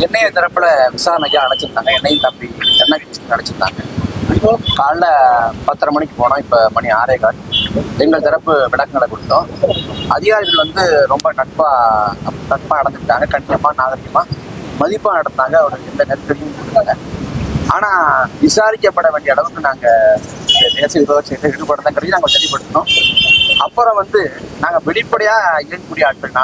என்னைய தரப்புல விசாரணைக்கு அழைச்சிருந்தாங்க. என்னையும் தம்பி தென்னகட்சிக்கு அழைச்சிருந்தாங்க. காலைல 10:30 மணிக்கு போனோம். இப்போ மணி 6:15. எங்கள் தரப்பு விளக்கங்களை கொடுத்தோம். அதிகாரிகள் வந்து ரொம்ப நட்பா நடந்துக்கிட்டாங்க. கண்ணியமா நாகரிகமா மதிப்பா நடந்தாங்க. ஒரு எந்த நெருக்கடியும் கொடுத்தாங்க. ஆனா விசாரிக்கப்பட வேண்டிய அளவுக்கு நாங்க தேசிய விவசாயத்தை ஈடுபடுறதுங்கிறதையும் நாங்கள் தெளிவுபடுத்தினோம். அப்புறம் வந்து நாங்க வெளிப்படையா இயங்கக்கூடிய ஆட்கள்,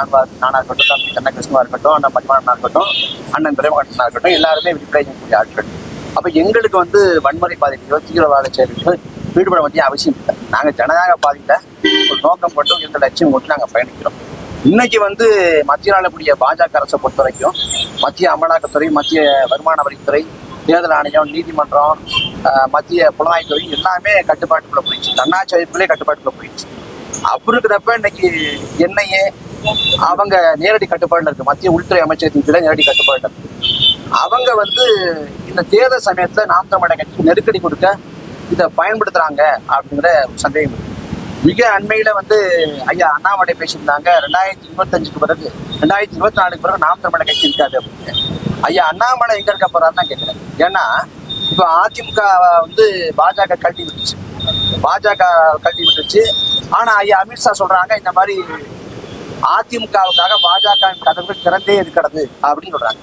நானா இருக்கட்டும், தம்பி தென்னகிருஷ்ணா இருக்கட்டும், அண்ணன் மணிமாறனா இருக்கட்டும், அண்ணன் பிரேமகண்டனா இருக்கட்டும், எல்லாருமே வெளிப்படையா இயங்கக்கூடிய ஆட்கள். அப்ப எங்களுக்கு வந்து வன்முறை பாதையிலையோ தீவிரவாத செயலிலையோ ஈடுபட வேண்டிய அவசியம் இல்லை. நாங்க ஜனநாயக பாதையில ஒரு நோக்கம் கொண்டு எந்த லட்சியம் கொண்டு நாங்க பயணிக்கிறோம். இன்னைக்கு வந்து மத்திய ஆளக்கூடிய பாஜக அரசை பொறுத்த வரைக்கும் மத்திய அமலாக்கத்துறை, மத்திய வருமான வரித்துறை, தேர்தல் ஆணையம், நீதிமன்றம், மத்திய புலனாய்வுத்துறை எல்லாமே கட்டுப்பாட்டுக்குள்ள போயிடுச்சு. தன்னாட்சி அமைப்புகளே கட்டுப்பாட்டுக்குள்ள போயிடுச்சு. அப்படி இருக்கிறப்ப இன்னைக்கு என்ஐஏ அவங்க நேரடி கட்டுப்பாடுல இருக்கு. மத்திய உள்துறை அமைச்சகத்தின் கீழே நேரடி கட்டுப்பாடுல இருக்கு. அவங்க வந்து இந்த தேர்தல் சமயத்துல நாம் தமிழர் கட்சிக்கு நெருக்கடி கொடுக்க இதை பயன்படுத்துறாங்க அப்படிங்கிற சந்தேகம் இருக்கு. மிக அண்மையில வந்து ஐயா அண்ணாமலை பேசியிருந்தாங்க, 2025 பிறகு 2024 பிறகு நாம் தமிழர் கட்சி இருக்காது அப்படின்னு. ஐயா அண்ணாமலை எங்க இருக்க போறாருன்னு தான் கேட்கிறேன். ஏன்னா இப்ப அதிமுக வந்து பாஜக கழட்டி விட்டுச்சு. ஆனா ஐயா அமித்ஷா சொல்றாங்க, இந்த மாதிரி அதிமுகவுக்காக பாஜக கதவுகள் திறந்தே இருக்கிறது அப்படின்னு சொல்றாங்க.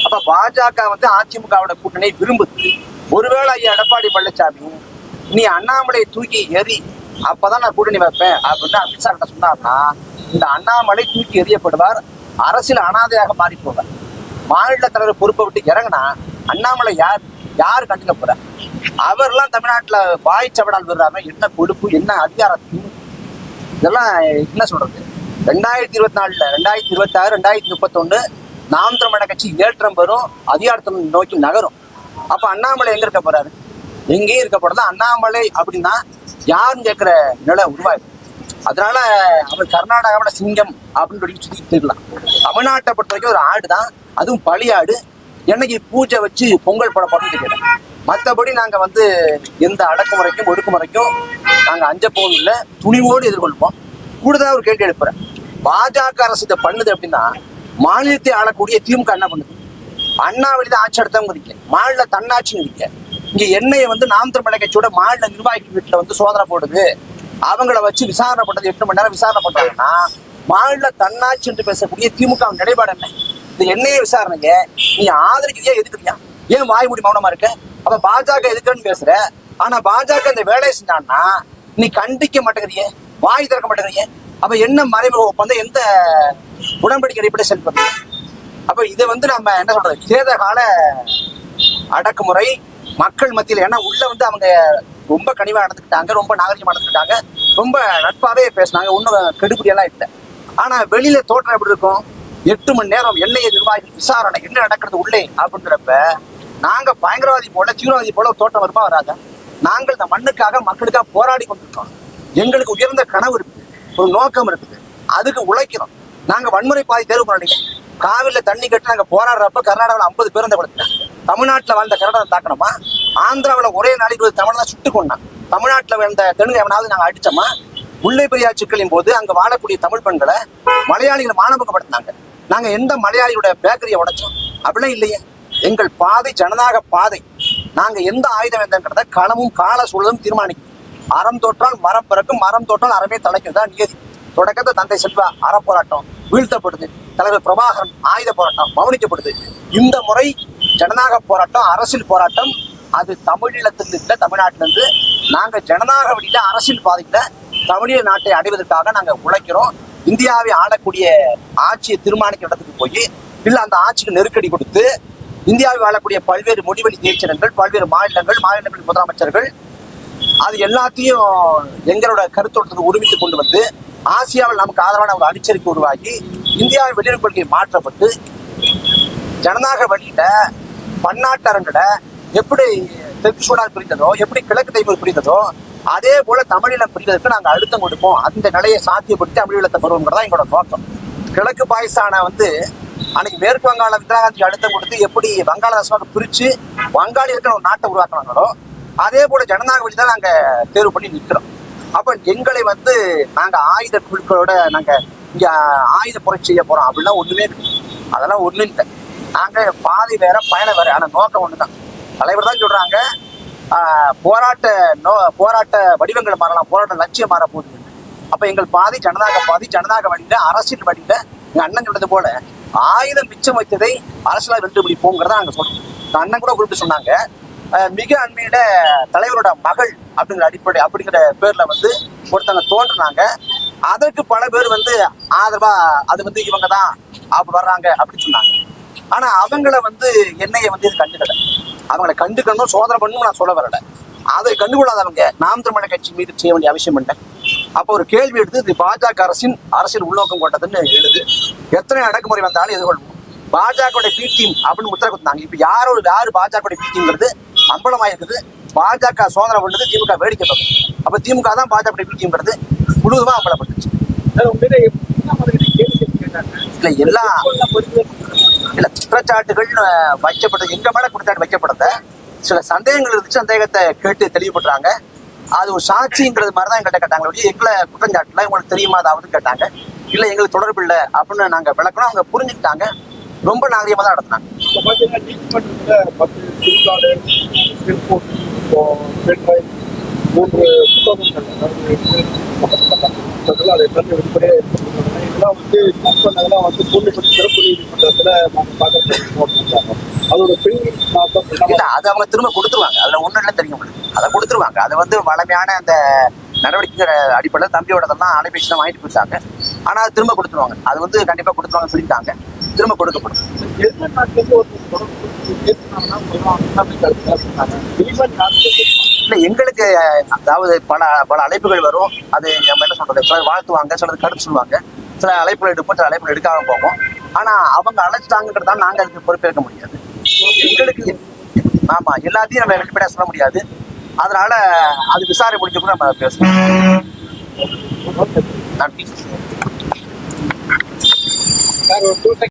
அப்ப பாஜக வந்து அதிமுகவோட கூட்டணியை விரும்புது. ஒருவேளை ஐயா எடப்பாடி பழனிசாமி நீ அண்ணாமலையை தூக்கி எறி, அப்பதான் நான் கூட்டணி வைப்பேன் அப்படின்னு அமித்ஷா கிட்ட சொன்னார்னா, இந்த அண்ணாமலை தூக்கி எறியப்படுவார், அரசியல் அனாதையாக மாறி போவார். மாநில தலைவர் பொறுப்பை விட்டு இறங்கினா அண்ணாமலை யாரு கண்டுக்க போற? அவர்லாம் தமிழ்நாட்டுல வாய் சவடால் விடுறாம என்ன பொறுப்பு, என்ன அதிகாரத்தையும், இதெல்லாம் என்ன சொல்றது? 2024, 2026, 2031 நாம் தமிழர் கட்சி ஏற்றம் பெறும், அதிகாரத்தை நோக்கி நகரும். அப்ப அண்ணாமலை எங்க இருக்க போறாரு? எங்கேயும் இருக்க போறது. அண்ணாமலை அப்படின்னா யாருன்னு கேட்கிற நிலை உருவாயிடும். அதனால அவர் கர்நாடகாவோட சிங்கம் அப்படின்னு சொல்லி சுத்திட்டு இருக்கலாம். தமிழ்நாட்டை பொறுத்த வரைக்கும் ஒரு ஆடு தான், அதுவும் பழியாடு. என்னைக்கு பூஜை வச்சு பொங்கல் போட போறோம்னு தெரியல. மற்றபடி நாங்க வந்து எந்த அடக்குமுறைக்கும் ஒடுக்குமுறைக்கும் நாங்க அஞ்ச போகும் இல்லை, துணிவோடு எதிர்கொள்வோம். கூடுதலா ஒரு கேள்வி எழுப்புறேன். பாஜக அரசு இதை பண்ணுது அப்படின்னா மாநிலத்தை ஆளக்கூடிய திமுக என்ன பண்ணுது? அண்ணா வழிதான் ஆட்சி நடத்தவங்க இருக்க, மாநில தன்னாட்சின்னு இருக்க. இங்க எண்ணெயை வந்து நாம் தமிழர் கட்சியோட மாநில நிர்வாகி வீட்டுல வந்து சோதனை போடுது, அவங்கள வச்சு விசாரணை பண்றது, 8 மணி நேரம் விசாரணை பண்றாங்கன்னா மாநில தன்னாட்சி என்று பேசக்கூடிய திமுக நிலைப்பாடு என்ன? இந்த எண்ணெயை விசாரணைங்க நீ ஆதரிக்கிறியா எதுக்குறியா? ஏன் வாய் மூடி மௌனமா இருக்க? அப்ப பாஜக எதுக்குன்னு பேசுற. ஆனா பாஜக இந்த வேலையை செஞ்சான்னா நீ கண்டிக்க மாட்டேங்கிறிய, வாய் திறக்க மாட்டேங்கிறிய. அப்ப என்ன மறைமுக ஒப்பந்தம், எந்த உடன்படிக்கை அடிப்படை செயல்படுது? அப்ப இதை வந்து நம்ம என்ன சொல்றது, சேத கால அடக்குமுறை மக்கள் மத்தியில். ஏன்னா உள்ள வந்து அவங்க ரொம்ப கனிவா நடந்துக்கிட்டாங்க, ரொம்ப நாகரிகமா நடந்துக்கிட்டாங்க, ரொம்ப நட்பாவே பேசினாங்க, ஒன்றும் கெடுபடியெல்லாம் இல்லை. ஆனா வெளியில தோற்றம் எப்படி இருக்கும்? 8 மணி நேரம் எண்ணெயை நிர்வாகி விசாரணை, என்ன நடக்கிறது உள்ளே அப்படிங்கிறப்ப நாங்க பயங்கரவாதி போல தீவிரவாதி போல ஒரு தோற்றம் வருமா வராதா? நாங்கள் இந்த மண்ணுக்காக மக்களுக்காக போராடி கொண்டிருக்கோம். எங்களுக்கு உயர்ந்த கனவு இருக்குது, ஒரு நோக்கம் இருக்குது, அதுக்கு உழைக்கிறோம். நாங்க வன்முறை பாதை தேர்வு பண்ணீங்க. காவிரில தண்ணி கட்டி நாங்க போராடுறப்ப கர்நாடகாவில் 50 பேர் படுத்தினாங்க. தமிழ்நாட்டில் வாழ்ந்த கர்நாடகம் தாக்கணுமா? ஆந்திராவில் ஒரே நாளைக்கு 20 தமிழ் தான் சுட்டு கொண்டான். தமிழ்நாட்டில் வாழ்ந்த தெலுங்கு எவனாவது நாங்க அடிச்சோமா? முல்லை பெரியார் சிக்கலின் போது அங்க வாழக்கூடிய தமிழ் பெண்களை மலையாளிகளை மானபங்கப்படுத்தினாங்க. நாங்க எந்த மலையாளியோட பேக்கரியை உடைச்சோம்? அப்படிலாம் இல்லையே. எங்கள் பாதை ஜனநாயக பாதை. நாங்க எந்த ஆயுதம் எந்தங்கிறத களமும் கால சூழலும் தீர்மானிக்கும். அறம் தோற்றால் மரம் பிறக்கும், மரம் தோற்றால் அறமே தலைக்கும் தான் நியதி. தொடக்கத்தை தந்தை செல்வா அறப்போராட்டம் வீழ்த்தப்படுது, தலைவர் பிரபாகரன் ஆயுத போராட்டம் மௌனிக்கப்படுது. இந்த முறை ஜனநாயக போராட்டம், அரசியல் போராட்டம், அது தமிழீழத்திலிருந்து இல்லை, தமிழ்நாட்டிலிருந்து. நாங்க ஜனநாயக வழியில அரசியல் பாதையில தமிழீழ நாட்டை அடைவதற்காக நாங்க உழைக்கிறோம். இந்தியாவை ஆளக்கூடிய ஆட்சியை தீர்மானிக்கிற இடத்துக்கு போய் இல்ல அந்த ஆட்சிக்கு நெருக்கடி கொடுத்து இந்தியாவில் வாழக்கூடிய பல்வேறு மொழிவழி தேர்ச்சினங்கள், பல்வேறு மாநிலங்கள் முதலமைச்சர்கள், அது எல்லாத்தையும் எங்களோட கருத்தோட்டத்துக்கு ஒருமித்துக் கொண்டு வந்து ஆசியாவில் நமக்கு ஆதரவான ஒரு அணிச்சரிக்கை உருவாக்கி இந்தியாவின் வெளியுறவு கொள்கை மாற்றப்பட்டு ஜனநாயக வழியில பன்னாட்டு அரங்கில எப்படி தெற்கு சூடான் பிரிந்ததோ, எப்படி கிழக்கு தைமூர் பிரிந்ததோ, அதே போல தமிழீழம் பிரிவதற்கு நாங்கள் அழுத்தம் கொடுப்போம். அந்த நிலையை சாத்தியப்படுத்தி தமிழீழத்தை பெறுவோங்கிறதா எங்களோட நோக்கம். கிழக்கு பாகிஸ்தானை வந்து அன்னைக்கு மேற்கு வங்காளம் இந்திரா காந்தி அழுத்தம் கொடுத்து எப்படி வங்காளதேசமாக பிரிச்சு வங்காளியர்கள் ஒரு நாட்டை உருவாக்குனாங்களோ, அதே போல ஜனநாயக வழி தான் நாங்க தேர்வு பண்ணி நிற்கிறோம். அப்ப எங்களை வந்து நாங்க ஆயுத குழுக்களோட நாங்க இங்க ஆயுத புரட்சி செய்ய போறோம் அப்படின்னா ஒண்ணுமே இல்லை. அதெல்லாம் ஒண்ணும் இல்லை. நாங்க பாதி வேற பயணம் வேற, ஆனா நோக்கம் ஒண்ணுதான். தலைவர் தான் சொல்றாங்க போராட்ட வடிவங்கள் மாறலாம், போராட்ட லட்சியம் மாற போகுது. அப்ப எங்கள் பாதி ஜனநாயக வழியில, அரசியல் வழியில எங்க அண்ணன் சொன்னது போல ஆயுதம் மிச்சம் வைத்ததை அரசியலா வென்று பிடிப்போங்கிறத நாங்க சொல்றோம். அண்ணன் கூட குறிப்பிட்டு சொன்னாங்க, மிக அண்மையில தலைவரோட மகள் அப்படிங்கிற பேர்ல வந்து ஒருத்தங்க தோன்றுனாங்க. அதற்கு பல பேர் வந்து ஆதரவா அது வந்து இவங்க தான் அப்ப வர்றாங்க அப்படின்னு சொன்னாங்க. ஆனா அவங்கள வந்து என்னைய வந்து இது கண்டுக்கல. அவங்களை கண்டுக்கணும், சோதனை பண்ணணும் நான் சொல்ல வரல. அதை கண்டுகொள்ளாதவங்க நாம் தமிழர் கட்சி மீது செய்ய வேண்டிய அவசியம் இல்லை. அப்போ ஒரு கேள்வி எடுத்து இது பாஜக அரசின் அரசியல் உள்நோக்கம் கொண்டதுன்னு எழுது. எத்தனை அடக்குமுறை வந்தாலும் எதிர்கொள்வோம். பாஜக பி டீம் அப்படின்னு உத்தரவு கொடுத்தாங்க. இப்ப யாரு பாஜக பி டீம்ங்கிறது அம்பலமாயிருக்குது. பாஜக சோதனை பண்ணது, திமுக வேடிக்கை பார்க்குது. அப்ப திமுக தான் பாஜக பி டீம்ங்கிறது முழுவதுமா அம்பலப்பட்டுச்சு. இல்ல குற்றச்சாட்டுகள் வைக்கப்பட்டது, எங்க மேல குற்றச்சாட்டு வைக்கப்படுத சில சந்தேகங்கள் இருந்துச்சு. சந்தேகத்தை கேட்டு தெளிவுபடுறாங்க. அது ஒரு சாட்சிங்கிறது மாதிரிதான் எங்கள்கிட்ட கேட்டாங்க. எங்களை குற்றச்சாட்டுல உங்களுக்கு தெரியுமா அதாவது கேட்டாங்க. இல்ல எங்களுக்கு தொடர்பு இல்லை அப்படின்னு நாங்க விளக்கணும். அவங்க புரிஞ்சுக்கிட்டாங்க. ரொம்ப நாகரிகமா தான் நடத்தினாங்க. அது அவங்க திரும்ப கொடுத்துருவாங்க. அதுல ஒண்ணு இல்லை தெரியும், அதை கொடுத்துருவாங்க. அதை வந்து வளமையான அந்த நடவடிக்கைங்கிற அடிப்படையில் தம்பியோடதெல்லாம் அலைபேசி தான் வாங்கிட்டு போயிட்டாங்க. ஆனா அது திரும்ப கொடுத்துருவாங்க. அது வந்து கண்டிப்பா கொடுத்துருவாங்க சொல்லிட்டாங்க. திரும்ப கொடுக்கப்படும். இல்ல எங்களுக்கு அதாவது பல அழைப்புகள் வரும். அது நம்ம என்ன சொல்றது, சிலர் வாழ்த்துவாங்க, சிலர் கருத்து சொல்லுவாங்க, சில அழைப்புகள் எடுப்போம், சில அழைப்புகள் எடுக்காம போவோம். ஆனா அவங்க அழைச்சிட்டாங்கிறதால நாங்க அதுக்கு பொறுப்பேற்க முடியாது. எங்களுக்கு ஆமா எல்லாத்தையும் நம்ம வெளிப்படையா சொல்ல முடியாது. அதனால அது விசாரணை முடிஞ்ச கூட நம்ம பேசணும். நன்றி.